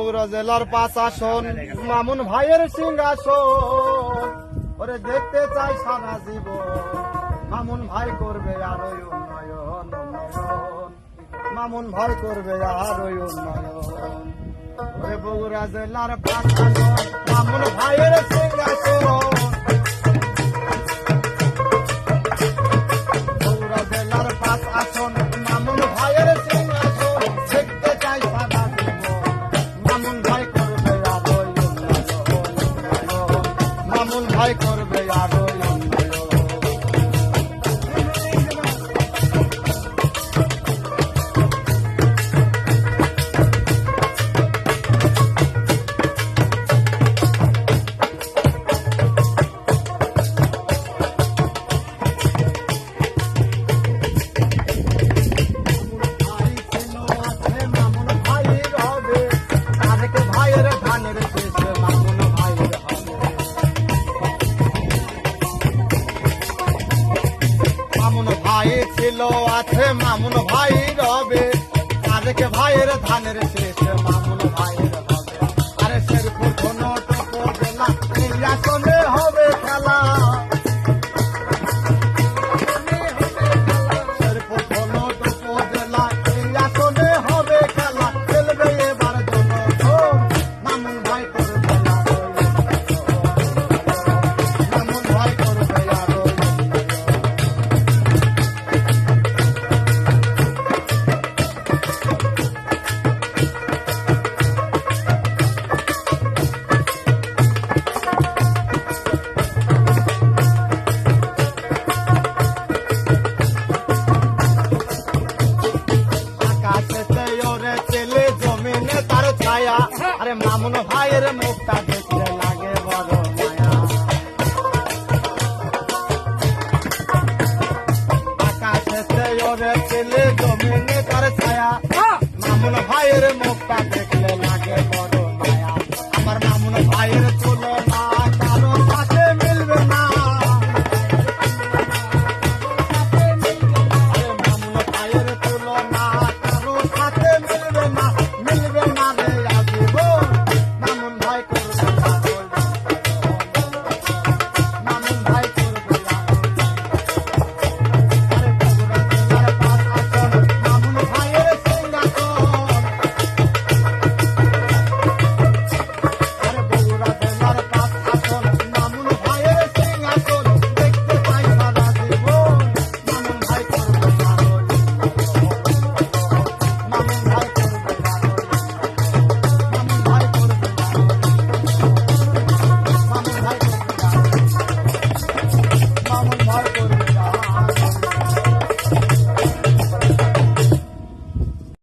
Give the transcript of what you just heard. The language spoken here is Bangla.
বগুড়া জেলার 5 আসন মামুন ভাইয়ের সিংহাসন ওরে দেখতে চাই সারা জীবন মামুন ভাই করবে আরো উন্নয়ন উন্নয়ন মামুন ভাই করবে আরো উন্নয়ন ওরে বগুড়া জেলার 5 আসন মামুন ভাইয়ের সিংহাসন বগুড়া জেলার 5 আসন মামুন ভাইয়ের সিংহাসন দেখতে চাই সারা জীবন মামুন ভাই করবে আরো উন্নয়ন মামুন ভাই করবে আরো ভাই ছিল আছে মামুন ভাই রবে আজকে ভাইয়ের ধানের শেষ মামুন ভাইয়ের হবে আরে শেরপুর কোন টুকু জেলা এই আসনে হবে খেলা শেরপুর কোন টুকু জেলা এই আসনে হবে খেলা খেলবে এবার জনগণ মামুন ভাই করবে মামুন ভাই করবে আরো আরে মামুন ভাইয়ের মুখটা দেখলে লাগে বড় মায়া আকাশেতে ওরে ছেলে জমিনে তার ছায়া মামুন ভাইয়ের মুখটা দেখলে লাগে বড়